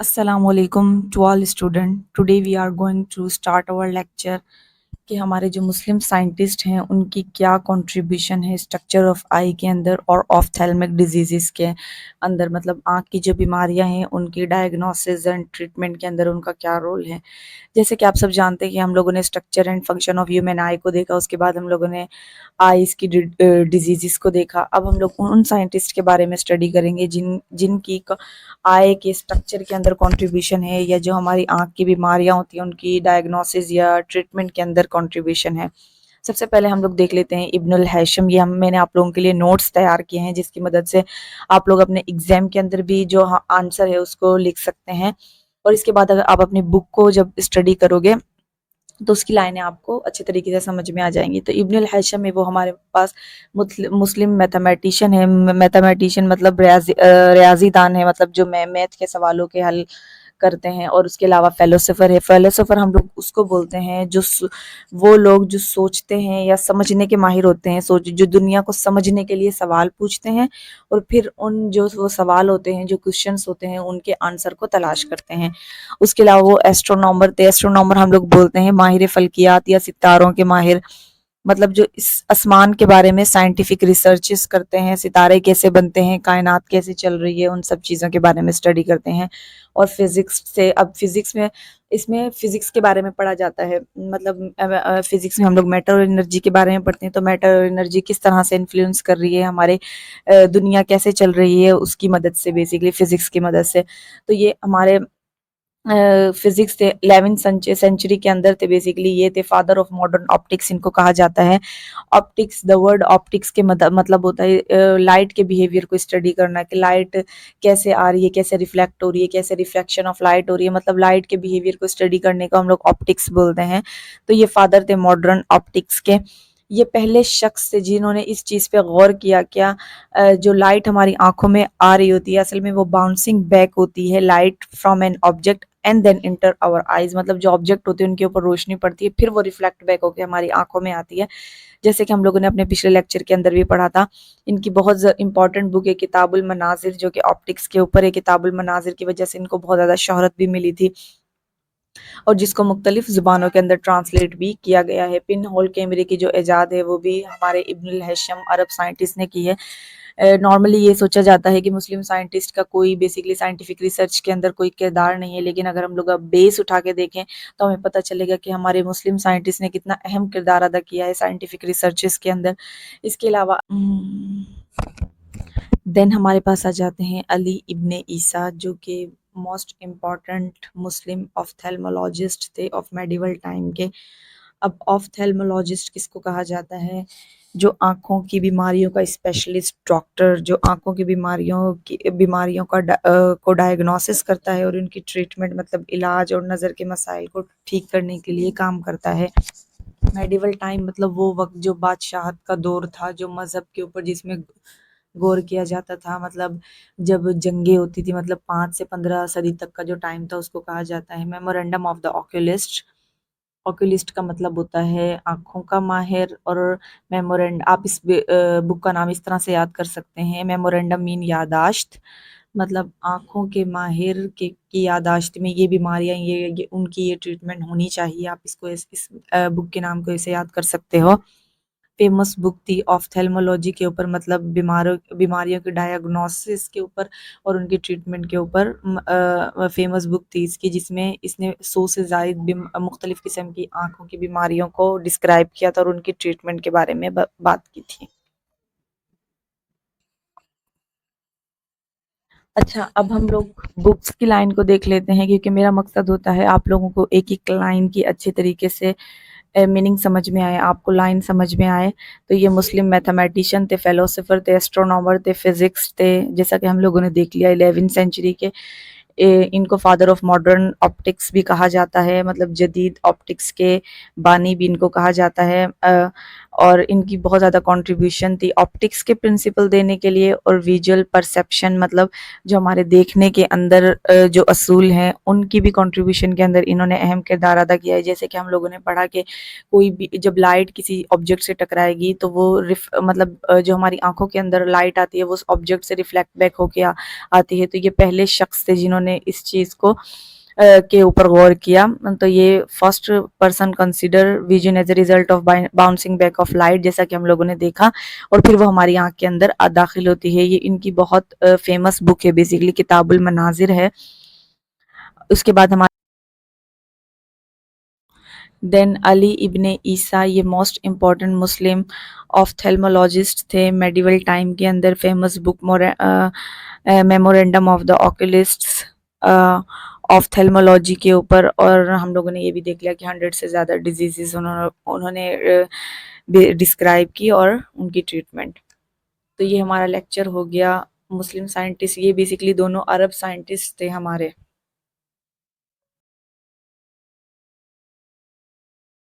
Assalamu alaikum to all students. Today we are going to start our lecture کہ ہمارے جو مسلم scientist ہیں ان کی کیا کنٹریبیوشن ہے اسٹرکچر آف آئی کے اندر اور آفتھیلمک ڈیزیزز کے اندر، مطلب آنکھ کی جو بیماریاں ہیں ان کی ڈائگنوسس اینڈ ٹریٹمنٹ کے اندر ان کا کیا رول ہے۔ جیسے کہ آپ سب جانتے ہیں کہ ہم لوگوں نے structure and function of human eye کو دیکھا، اس کے بعد ہم لوگوں نے آئیز کی ڈیزیزز کو دیکھا۔ اب ہم لوگ ان سائنٹسٹ کے بارے میں اسٹڈی کریں گے جن کی آئی کے اسٹرکچر کے اندر کنٹریبیوشن ہے، یا جو ہماری آنکھ کی بیماریاں ہوتی ہیں ان کی ڈائگنوسس یا ٹریٹمنٹ کے اندر کنٹریبیوشن ہے۔ سب سے پہلے ہم لوگ دیکھ لیتے ہیں ابن الہیثم۔ یہ میں نے آپ لوگوں کے لیے نوٹس تیار کیے ہیں جس کی مدد سے آپ لوگ اپنے ایگزام کے اندر بھی جو آنسر ہے اس کو لکھ سکتے ہیں، اور اس کے بعد اگر آپ اپنی بک کو جب اسٹڈی کرو گے تو اس کی لائنیں آپ کو اچھے طریقے سے سمجھ میں آ جائیں گی۔ تو ابن الہیثم ہے، وہ ہمارے پاس مسلم میتھمیٹیشین ہے۔ میتھمیٹیشین مطلب ریاضی دان ہے، مطلب جو میتھ کے سوالوں کے حل کرتے ہیں۔ اور اس کے علاوہ فیلسوفر ہے۔ فیلسوفر ہم لوگ اس کو بولتے ہیں جو وہ لوگ جو سوچتے ہیں یا سمجھنے کے ماہر ہوتے ہیں، جو دنیا کو سمجھنے کے لیے سوال پوچھتے ہیں اور پھر ان جو وہ سوال ہوتے ہیں، جو کوشچنس ہوتے ہیں، ان کے آنسر کو تلاش کرتے ہیں۔ اس کے علاوہ وہ ایسٹرونومر تھے۔ ایسٹرونومر ہم لوگ بولتے ہیں ماہر فلکیات یا ستاروں کے ماہر، مطلب جو اس آسمان کے بارے میں سائنٹیفک ریسرچز کرتے ہیں، ستارے کیسے بنتے ہیں، کائنات کیسے چل رہی ہے، ان سب چیزوں کے بارے میں اسٹڈی کرتے ہیں۔ اور فزکس سے، اب فزکس میں اس میں فزکس کے بارے میں پڑھا جاتا ہے، مطلب فزکس میں ہم لوگ میٹر اور انرجی کے بارے میں پڑھتے ہیں۔ تو میٹر اور انرجی کس طرح سے انفلوئنس کر رہی ہے ہمارے دنیا کیسے چل رہی ہے، اس کی مدد سے، بیسیکلی فزکس کی مدد سے۔ تو یہ ہمارے فزکس تھے، 11ویں سینچری کے اندر تھے۔ بیسیکلی یہ تھے فادر آف ماڈرن آپٹکس، ان کو کہا جاتا ہے۔ آپٹکس، دا ورڈ آپٹکس کے مطلب ہوتا ہے لائٹ کے بیہیویئر کو اسٹڈی کرنا، کہ لائٹ کیسے آ رہی ہے، کیسے ریفلیکٹ ہو رہی ہے، کیسے ریفلیکشن آف لائٹ ہو رہی ہے، مطلب لائٹ کے بیہیویئر کو اسٹڈی کرنے کو ہم لوگ آپٹکس بولتے ہیں۔ تو یہ فادر تھے ماڈرن آپٹکس کے۔ یہ پہلے شخص تھے جنہوں نے اس چیز پہ غور کیا جو لائٹ ہماری آنکھوں میں آ رہی ہوتی ہے، اصل میں وہ باؤنسنگ بیک ہوتی ہے light from an object and then enter our eyes, مطلب جو آبجیکٹ ہوتے ہیں ان کے اوپر روشنی پڑتی ہے، پھر وہ ریفلیکٹ بیک ہو کے ہماری آنکھوں میں آتی ہے۔ جیسے کہ ہم لوگوں نے اپنے پچھلے لیکچر کے اندر بھی پڑھا تھا۔ ان کی بہت امپورٹنٹ بک ہے کتاب المناظر، جو کہ آپٹکس کے اوپر ہے۔ کتاب المناظر کی وجہ سے ان کو بہت زیادہ شہرت بھی ملی تھی، اور جس کو مختلف زبانوں کے اندر ٹرانسلیٹ بھی کیا گیا ہے۔ پن ہول کیمرے کی جو ایجاد ہے وہ بھی ہمارے ابن الہیثم عرب سائنٹسٹ نے کی ہے۔ نارملی یہ سوچا جاتا ہے کہ مسلم سائنٹسٹ کا کوئی بیسیکلی سائنٹیفک ریسرچ کے اندر کوئی کردار نہیں ہے، لیکن اگر ہم لوگ اب بیس اٹھا کے دیکھیں تو ہمیں پتہ چلے گا کہ ہمارے مسلم سائنٹسٹ نے کتنا اہم کردار ادا کیا ہے سائنٹیفک ریسرچز کے اندر۔ اس کے علاوہ دین ہمارے پاس آ جاتے ہیں علی ابن عیسیٰ، جو کہ موسٹ امپورٹنٹ مسلم آفتھیلمولوجسٹ تھے آف میڈیول ٹائم کے۔ اب آفتھیلمولوجسٹ کس کو کہا جاتا ہے؟ جو آنکھوں کی بیماریوں کا اسپیشلسٹ ڈاکٹر، جو آنکھوں کی بیماریوں کو ڈائگنوسس کرتا ہے اور ان کی ٹریٹمنٹ، مطلب علاج اور نظر کے مسائل کو ٹھیک کرنے کے لیے کام کرتا ہے۔ میڈیول ٹائم مطلب وہ وقت جو بادشاہت کا دور تھا، جو مذہب کے اوپر جس میں غور کیا جاتا تھا، مطلب جب جنگیں ہوتی تھی، مطلب 5 سے 15 صدی تک کا جو ٹائم تھا اس کو کہا جاتا ہے میمورینڈم آف دا آکولسٹ۔ آکولسٹ کا مطلب ہوتا ہے آنکھوں کا ماہر، اور آپ اس بک کا نام اس طرح سے یاد کر سکتے ہیں، میمورینڈم مین یادداشت، مطلب آنکھوں کے ماہر کی یادداشت میں یہ بیماریاں، یہ ان کی یہ ٹریٹمنٹ ہونی چاہیے۔ آپ اس کو اس بک کے نام کو اسے یاد کر سکتے ہو۔ فیمس بک تھی آفتھیلمولوجی کے اوپر، مطلب بیماریوں کے ڈائگنوسس کے اوپر اور ان کی ٹریٹمنٹ کے اوپر فیمس بک تھی اس کی، جس میں اس نے 100 سے زائد مختلف قسم کی آنکھوں کی بیماریوں کو ڈسکرائب کیا تھا اور ان کی ٹریٹمنٹ کے بارے میں بات کی تھی۔ اچھا، اب ہم لوگ بکس کی لائن کو دیکھ لیتے ہیں، کیونکہ میرا مقصد ہوتا ہے آپ لوگوں کو ایک ایک لائن کی اچھے طریقے سے میننگ سمجھ میں آئے، آپ کو لائن سمجھ میں آئے۔ تو یہ مسلم میتھمیٹیشین تھے، فیلسوفر تھے، ایسٹرونومر تھے، فزکس تھے، جیسا کہ ہم لوگوں نے دیکھ لیا 11ویں سینچری کے۔ ان کو فادر آف ماڈرن آپٹکس بھی کہا جاتا ہے، مطلب جدید آپٹکس کے بانی بھی ان کو کہا جاتا ہے۔ اور ان کی بہت زیادہ کنٹریبیوشن تھی آپٹکس کے پرنسپل دینے کے لیے، اور ویژول پرسیپشن، مطلب جو ہمارے دیکھنے کے اندر جو اصول ہیں ان کی بھی کنٹریبیوشن کے اندر انہوں نے اہم کردار ادا کیا ہے۔ جیسے کہ ہم لوگوں نے پڑھا کہ کوئی بھی جب لائٹ کسی آبجیکٹ سے ٹکرائے گی تو وہ مطلب جو ہماری آنکھوں کے اندر لائٹ آتی ہے وہ اس آبجیکٹ سے ریفلیکٹ بیک ہو کے آتی ہے۔ تو یہ پہلے شخص تھے جنہوں نے اس چیز کو کے اوپر غور کیا. تو یہ first person consider vision as a result of bouncing back of light, جیسا کہ ہم لوگوں نے دیکھا، اور پھر وہ ہماری آنکھ کے اندر داخل ہوتی ہے. یہ ان کی بہت فیمس بک ہے، بیسیکلی کتاب المناظر ہے. اس کے بعد ہمارے دین علی ابن عیسیٰ، یہ موسٹ امپورٹنٹ مسلم آفتھلمولوجسٹ تھے میڈیول ٹائم کے اندر. Famous book memorandum of the oculists ophthalmology کے اوپر. اور ہم لوگوں نے یہ بھی دیکھ لیا کہ 100 سے زیادہ ڈیزیزز انہوں نے ڈسکرائب کی اور ان کی ٹریٹمنٹ. تو یہ ہمارا لیکچر ہو گیا مسلم سائنٹسٹ. یہ بیسیکلی دونوں عرب سائنٹسٹ تھے ہمارے.